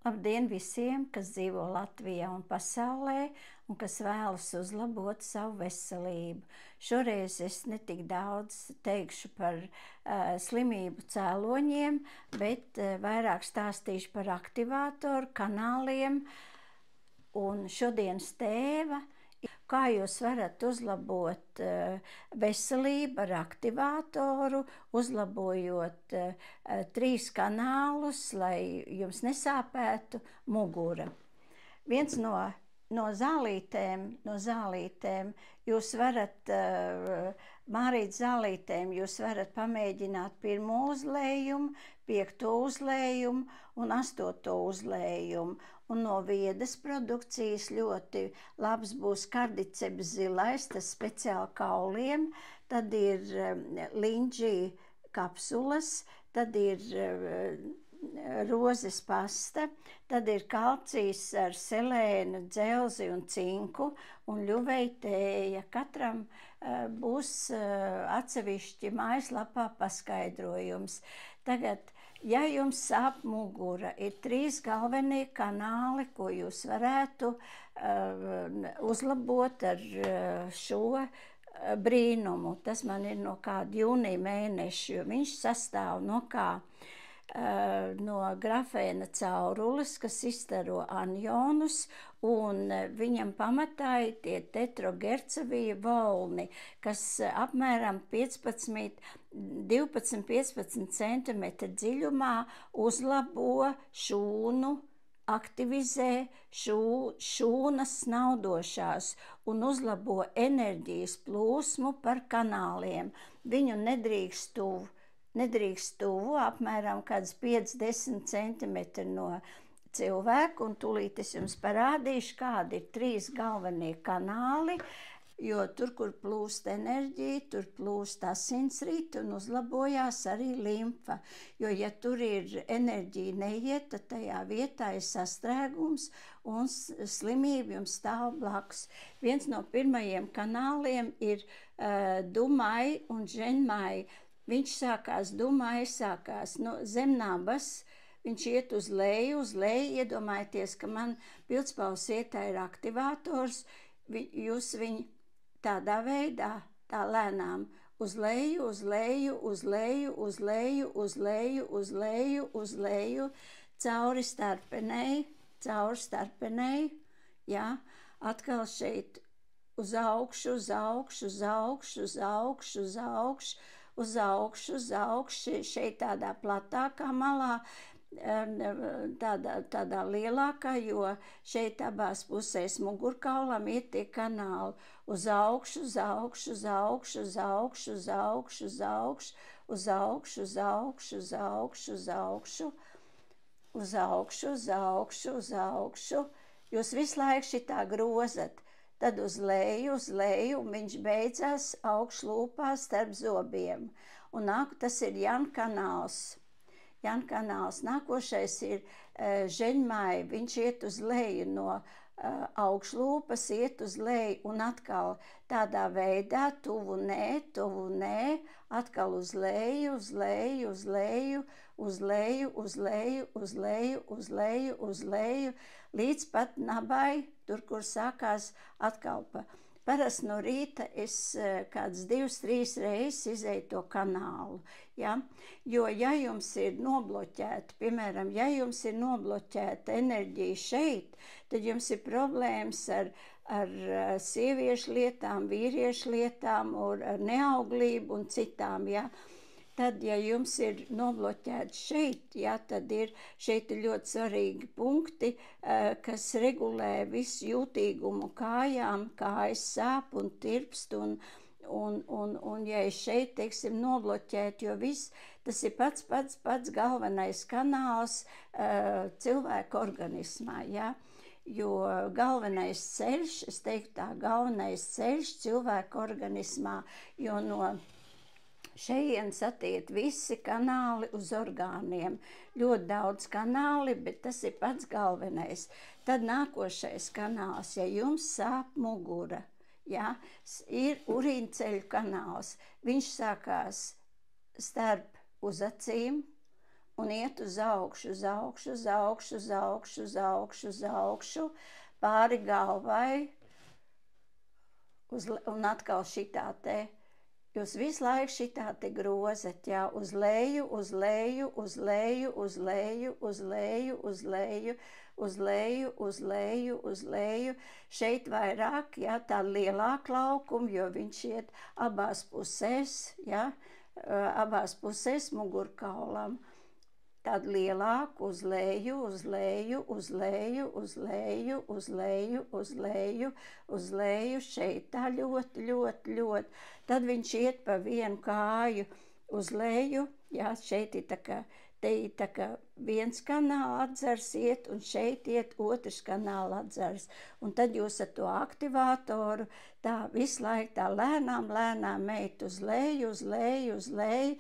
Labdien visiem, kas dzīvo Latvijā un pasaulē un kas vēlas uzlabot savu veselību. Šoreiz es netik daudz teikšu par slimību cēloņiem, bet vairāk stāstīšu par aktivātoru kanāliem un šodienas tēma. Kā jūs varat uzlabot veselību ar aktivātoru, uzlabojot 3 kanālus, lai jums nesāpētu mugura. Viens no zālītēm jūs varat, mārīt zālītēm jūs varat pamēģināt 1. uzlējumu, 5. uzlējumu un 8. uzlējumu. Un no viedas produkcijas ļoti labs būs kardiceps zilais, tas speciāli kauliem, tad ir linģī kapsulas, tad ir rozes pasta, tad ir kalcijs ar selēnu, dzelzi un cinku un ļuveitēja. Katram būs atsevišķi mājaslapā paskaidrojums. Tagad, ja jums sāp mugura, ir 3 galvenie kanāli, ko jūs varētu uzlabot ar šo brīnumu. Tas man ir no kāda jūnija mēneša, jo viņš sastāv no kā? No grafēna caurules, kas izstaro anionus, un viņam pamatā ir tie tetrogercevija volni, kas apmēram 12–15 cm dziļumā uzlabo šūnu, aktivizē šūnas snaudošās un uzlabo enerģijas plūsmu par kanāliem. Viņu nedrīkst tuvu, apmēram kāds 5–10 cm no cilvēka, un tūlīt es jums parādīšu, kādi ir 3 galvenie kanāli, jo tur, kur plūst enerģija, tur plūst asinsrite un uzlabojās arī limfa, jo ja tur ir enerģija neiet, tad tajā vietā ir sastrēgums un slimība jums stāv blakus. Viens no pirmajiem kanāliem ir Dumai un Ženmai. Viņš sākās no zemnabas, viņš iet uz leju, iedomājieties, ka man pildspalvsietā ir aktivātors, jūs viņu tādā veidā, tā lēnām, uz leju, cauri starpenei, jā, atkal šeit uz augšu, šeit tādā platākā malā, tādā lielākā, jo šeit abās pusēs mugurkaulam ir tie kanāli uz augšu, jūs visu laiku šitā grozat. Tad uz leju, un viņš beidzās augšlūpā starp zobiem. Un tas ir Jankanāls. Nākošais ir Ženmai, viņš iet uz leju no augšlūpas, iet uz leju un atkal tādā veidā tuvu nē, atkal uz leju, līdz pat nabai, tur, kur sākās atkal Parasti no rīta es kādas 2–3 reizes izēju to kanālu, ja? Jo ja jums ir nobloķēta, piemēram, ja jums ir nobloķēta enerģija šeit, tad jums ir problēmas ar sieviešu lietām, vīriešu lietām, ar neauglību un citām, ja? Tad, ja jums ir nobloķēts šeit, ja, tad šeit ir ļoti svarīgi punkti, kas regulē visu jūtīgumu kājām, kājas sāp un tirpst, un ja ir šeit, teiksim, nobloķēt, jo viss, tas ir pats galvenais kanāls cilvēka organismā, ja. Jo galvenais ceļš, es teiktu tā, galvenais ceļš cilvēka organismā, jo no šejienes attiet visi kanāli uz orgāniem. Ļoti daudz kanāli, bet tas ir pats galvenais. Tad nākošais kanāls, ja jums sāp mugura, ja, ir urīnceļu kanāls. Viņš sākās starp uzacīm un iet uz augšu, uz augšu, uz augšu, uz augšu, uz augšu, uz augšu, pāri galvai, un atkal šitā te. Jūs visu laiku šitā te grozat, jā, uz leju, uz leju, uz leju, uz leju, uz leju, uz leju, uz leju, uz leju, uz leju. Šeit vairāk, jā, tā lielāka laukuma, jo viņš iet abās pusēs, jā, abās pusēs mugurkaulam. Tad lielāku uz leju, uz leju, uz leju, uz leju, uz leju, uz leju, uz leju, šeit tā ļoti, ļoti, ļoti. Tad viņš iet pa vienu kāju uz leju, jā, šeit ir tā kā, te ir tā kā viens kanāla atzars iet, un šeit iet otrs kanāla atzars. Un tad jūs ar to aktivātoru tā visu laiku tā lēnām, lēnām ejat uz leju, uz leju, uz leju,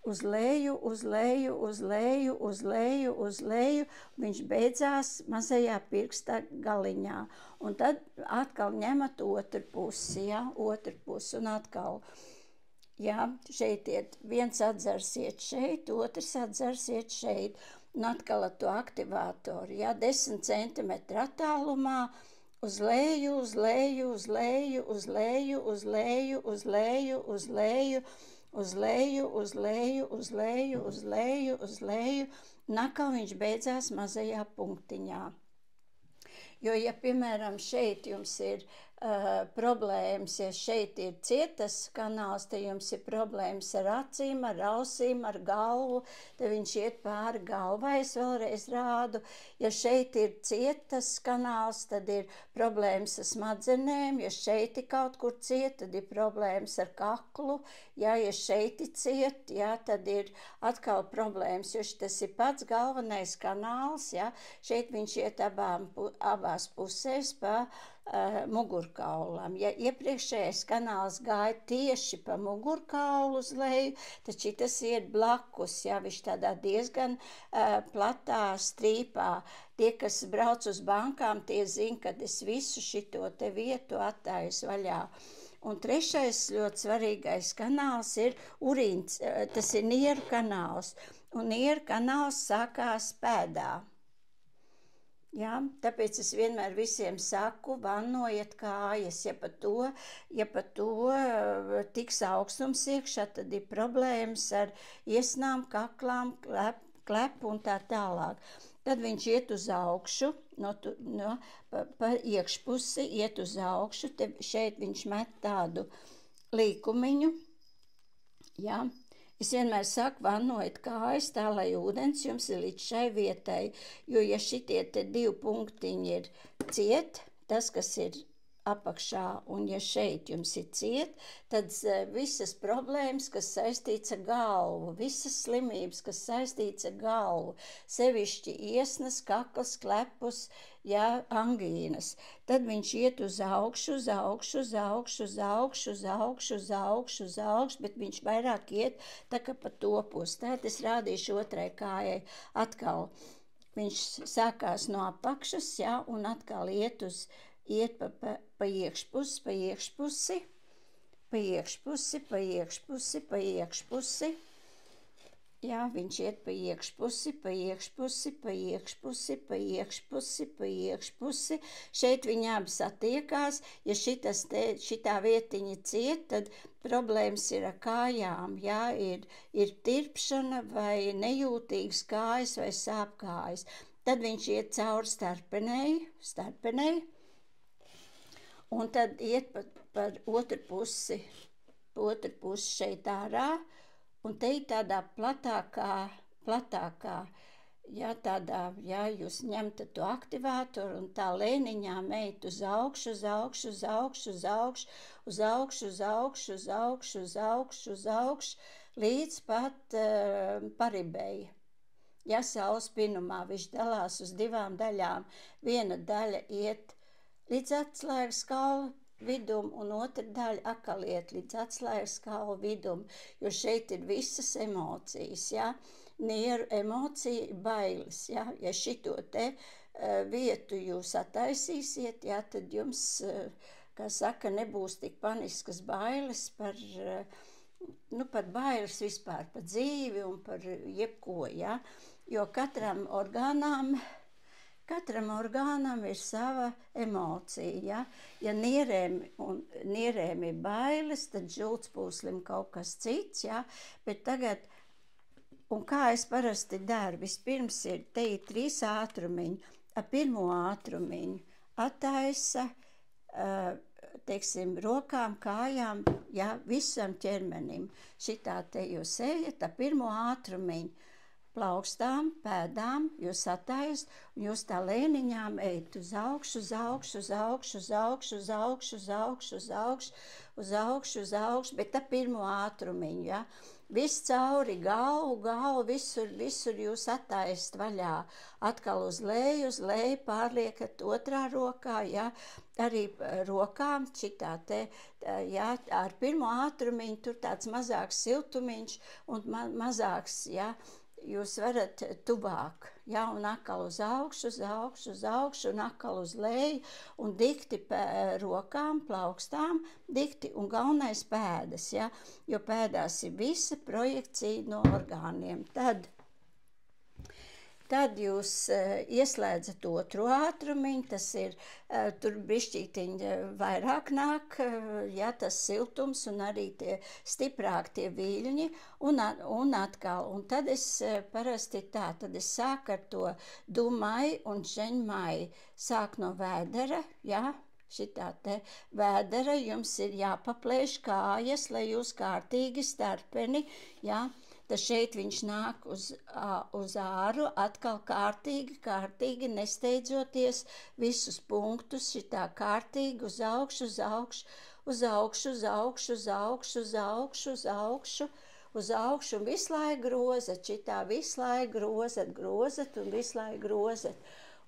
uz leju, uz leju, uz leju, uz leju, uz leju, viņš beidzās mazajā pirksta galiņā. Un tad atkal ņemat otru pusi, jā, otru pusi, un atkal, jā, šeit iet, viens atzars iet šeit, otrs atzars iet šeit, un atkal ar to aktivātoru, jā, 10 centimetru attālumā, uz leju, uz leju, uz leju, uz leju, uz leju, uz leju, uz leju, uz leju, uz leju, uz leju, uz leju, uz leju, un atkal viņš beidzās mazajā punktiņā. Jo, ja, piemēram, šeit jums ir problēmas, ja šeit ir cietas kanāls, tad jums ir problēmas ar acīm, ar ausīm, ar galvu, tad viņš iet pāri galvai, es vēlreiz rādu. Ja šeit ir cietas kanāls, tad ir problēmas ar smadzenēm, ja šeit ir kaut kur ciet, tad ir problēmas ar kaklu, ja šeit ir ciet, ja, tad ir atkal problēmas, jo tas ir pats galvenais kanāls, ja, šeit viņš iet abās pusēs pa mugurkaulam. Ja iepriekšējais kanāls gāja tieši pa mugurkaulu uz leju, tad šitas iet blakus, ja, viņš tādā diezgan platā strīpā. Tie, kas brauc uz bankām, tie zina, kad es visu šito te vietu attaisu vaļā. Un trešais ļoti svarīgais kanāls ir urīns, tas ir nieru kanāls, un nieru kanāls sākās pēdā. Jā, tāpēc es vienmēr visiem saku, vannojiet kājas, ja pa to tiks augstums iekšā, tad ir problēmas ar iesnām, kaklām, klepu un tā tālāk. Tad viņš iet uz augšu, pa iekšpusi iet uz augšu, te šeit viņš met tādu līkumiņu, jā. Es vienmēr saku, vannojiet kājas tā, lai ūdens jums ir līdz šai vietai, jo ja šitie te 2 punktiņi ir ciet, tas, kas ir apakšā, un ja šeit jums ir ciet, tad visas problēmas, kas saistīts ar galvu, visas slimības, kas saistīts ar galvu, sevišķi iesnas, kaklas, klepus, jā, angīnas, tad viņš iet uz augšu, uz augšu, uz augšu, uz augšu, uz augšu, uz augšu, uz augšu, bet viņš vairāk iet tā kā pa to pusi. Tātad es rādīšu otrai kājai atkal. Viņš sākās no apakšas, jā, un atkal iet pa iekšpusi, pa iekšpusi, pa iekšpusi, pa iekšpusi, pa iekšpusi. Jā, viņš iet pa iekšpusi, pa iekšpusi, pa iekšpusi, pa iekšpusi, pa iekšpusi. Šeit viņi abi satiekās. Ja šitā vietiņa ciet, tad problēmas ir ar kājām. Jā, ir tirpšana vai nejūtīgas kājas vai sāpkājas. Tad viņš iet cauri starpenei. Un tad iet par otru pusi šeit ārā, un te ir tādā platākā, jā, tādā, jā, jūs ņemtat to aktivātoru un tā lēniņām ejat uz augšu, uz augšu, uz augšu, uz augšu, uz augšu, uz augšu, uz augšu, uz augšu, uz augšu, līdz pat paribei. Ja saules pinumā viņš dalās uz 2 daļām, viena daļa iet līdz atslēgas kaula vidum, un otra daļa atkal iet līdz atslēgas kaula vidum, jo šeit ir visas emocijas, ja, nieru emocija, bailes, ja, ja šito te vietu jūs attaisīsiet, ja, tad jums, kā saka, nebūs tik paniskas bailes par par bailes vispār, par dzīvi un par jebko, ja? Jo katram orgānam ir sava emocija, ja? Ja nierēm ir bailes, tad žultspūslim kaut kas cits, ja? Bet tagad, un kā es parasti daru, vispirms ir te 3 ātrumiņi, ar pirmo ātrumiņu attaisa, teiksim, rokām, kājām, ja, visam ķermenim. Šitā te jūs ejat, ar pirmo ātrumiņu plaukstām, pēdām, jūs attaist, un jūs tā lēniņām ejat uz augšu, uz augšu, uz augšu, uz augšu, uz augšu, uz augšu, uz augšu, uz augšu, uz augšu, bet ar pirmo ātrumiņu, ja. Viss cauri galvu, visur jūs attaist vaļā. Atkal uz leju, pārliekat otrā rokā, ja, arī rokām šitā te, ja, ar pirmo ātrumiņu, tur tāds mazāks siltumiņš un mazāks, ja, jūs varat tuvāk, ja, un atkal uz augšu, uz augšu, uz augšu, un atkal uz leju, un dikti rokām, plaukstām, dikti, un galvenais pēdas, ja, jo pēdās ir visa projekcija no orgāniem. Tad jūs ieslēdzat otru ātrumiņu, tas ir, tur bišķītiņi vairāk nāk, ja, tas siltums un arī tie stiprāk tie viļņi, un atkal. Un tad es parasti tad es sāku ar to dumai un žeņmai. Sāku no vēdera, ja, šitā te vēdera, jums ir jāpaplēš kājas, lai jūs kārtīgi starpeni, ja. Tad šeit viņš nāk uz āru, atkal kārtīgi, nesteidzoties visus punktus, šitā kārtīgi uz augšu, uz augšu, uz augšu, uz augšu, uz augšu, uz augšu, uz augšu, uz augšu, un visu laiku grozat, šitā visu laiku grozat un visu laiku grozat.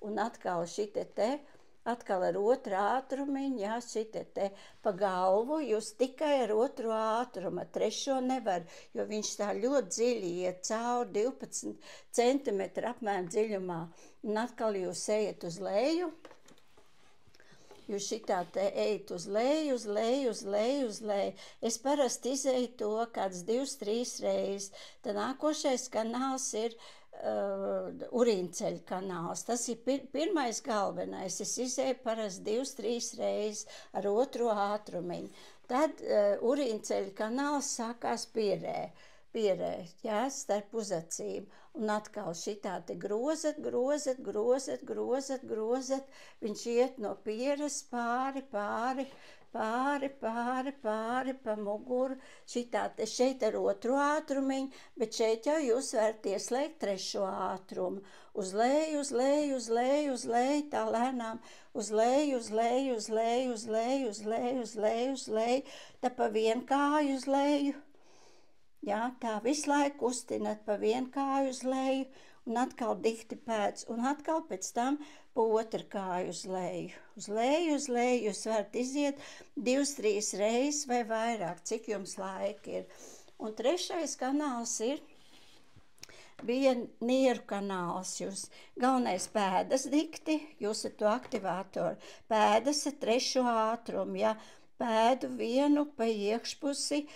Un atkal šite te, atkal ar otru ātrumiņu, jā, šite te pa galvu, jūs tikai ar otru ātrumu, trešo nevar, jo viņš tā ļoti dziļi iet cauri 12 centimetru apmēram dziļumā. Un atkal jūs ejat uz leju, jūs šitā te ejat uz leju, uz leju, uz leju, uz leju. Es parasti izēju to kāds 2-3 reizes. Tad nākošais kanāls ir urīnceļa kanāls. Tas ir pirmais galvenais. Es izēju parasti 2-3 reizes ar otro ātrumiņu. Tad urīnceļa kanāls sākās pierē, jā, starp uzacīm. Un atkal šitā te grozat, viņš iet no pieres pāri, pa muguru, šitā te šeit ar otru ātrumiņu, bet šeit jau jūs varat ieslēgt trešo ātrumu. Uz leju, uz leju, uz leju, uz leju, tā lēnām, uz leju, uz leju, uz leju, uz leju, uz leju, uz leju, uz leju, tā pa vienu kāju uz leju. Jā, tā visu laiku kustināt pa vienu kāju uz leju, un atkal dikti pēc, un atkal pēc tam pa otru kāju uz leju. Uz leju, jūs varat iziet 2-3 reizes vai vairāk, cik jums laika ir. Un trešais kanāls bija nieru kanāls. Jūs galvenais pēdas dikti, jūs ar to aktivātoru. Pēdas ar trešo ātrumu, ja. Pēdu vienu pa iekšpusi,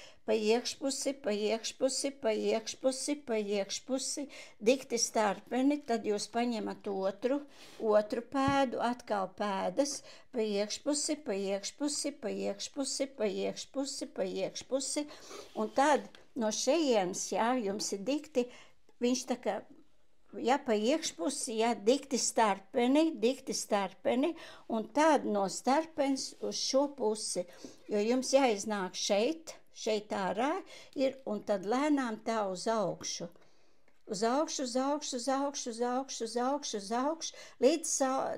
dikti starpeni, tad jūs paņemat otru pēdu, atkal pēdas, pa iekšpusi, un tad no šejienes, jā, jums ir dikti, viņš tā kā, ja pa iekšpusi, ja, dikti starpeni, un tad no starpens uz šo pusi, jo jums jāiznāk šeit ārā ir, un tad lēnām tā uz augšu. Uz augšu, līdz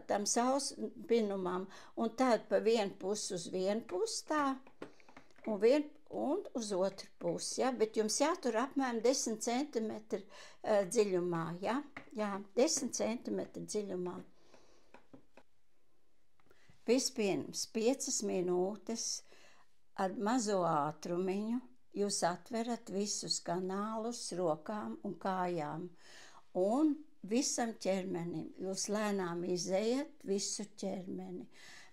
tam saules pinumam, un tad pa vienu pusi uz vienu pusi tā, un uz otru pusi, ja, bet jums jātur apmēram 10 centimetru dziļumā, ja, 10 centimetru dziļumā. Vispirms 5 minūtes ar mazo ātrumiņu jūs atverat visus kanālus rokām un kājām, un visam ķermenim jūs lēnām izejat visu ķermeni.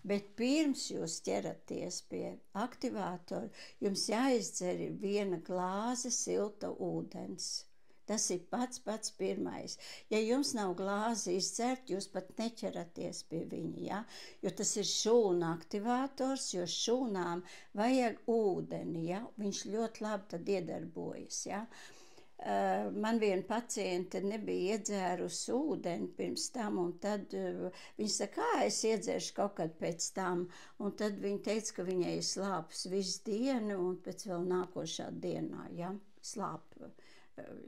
Bet pirms jūs ķeraties pie aktivātora, jums jāizdzer 1 glāze silta ūdens. Tas ir pats pirmais. Ja jums nav glāzi izdzert, jūs pat neķeraties pie viņa, ja? Jo tas ir šūna aktivators, jo šūnām vajag ūdeni, ja? Viņš ļoti labi tad iedarbojas, ja? Man viena paciente nebija iedzērusi ūdeni pirms tam, un tad viņa saka, es iedzēršu kaut kad pēc tam, un tad viņa teica, ka viņai ir slāpes visu dienu, un pēc vēl nākošā dienā, ja, slāp,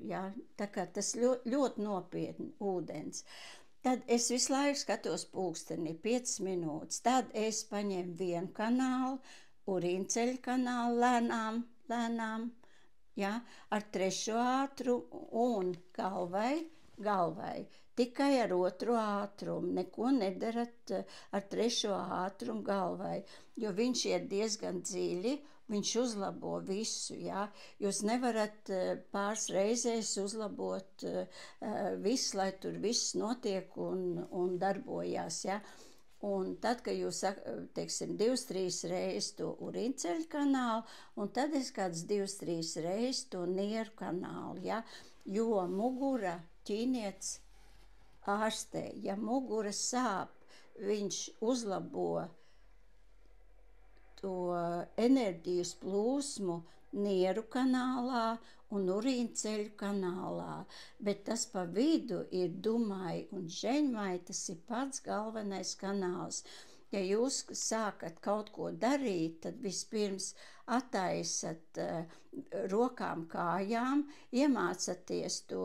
ja, tā kā tas ļoti nopietni ūdens. Tad es visu laiku skatos pulksteni, 5 minūtes, tad es paņemu 1 kanālu, urīnceļa kanālu lēnām, ja, ar 3. ātrumu un galvai, tikai ar 2. ātrumu, neko nedarat ar 3. ātrumu galvai, jo viņš iet diezgan dziļi, viņš uzlabo visu, ja, jūs nevarat pāris reizēs uzlabot visu, lai tur viss notiek un darbojās, ja. Un tad, kad jūs, teiksim, 2-3 reizes to urīnceļa kanālu, un tad es kāds 2-3 reizes to nieru kanālu, ja, jo mugura ķīnietis ārstē, ja mugura sāp, viņš uzlabo to enerģijas plūsmu nieru kanālā un urīnceļu kanālā, bet tas pa vidu ir dumai un žeņmai, tas ir pats galvenais kanāls. Ja jūs sākat kaut ko darīt, tad vispirms attaisat rokām, kājām, iemācaties to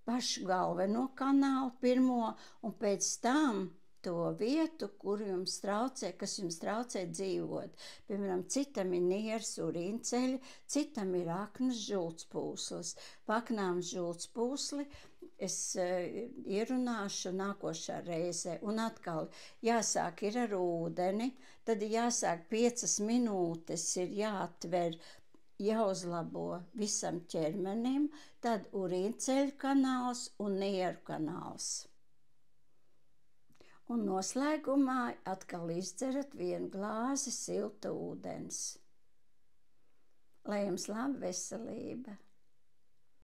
pašu galveno kanālu pirmo, un pēc tam to vietu, kas jums traucē dzīvot. Piemēram, citam ir nieres urīnceļi, citam ir aknas žultspūslis. Pa aknām žultspūsli es ierunāšu nākošā reizē. Un atkal jāsāk ir ar ūdeni, tad jāsāk 5 minūtes, ir jāatver, jāuzlabo visam ķermenim, tad urīnceļu kanāls un nieru kanāls. Un noslēgumā atkal izdzerat 1 glāzi silta ūdens. Lai jums laba veselība!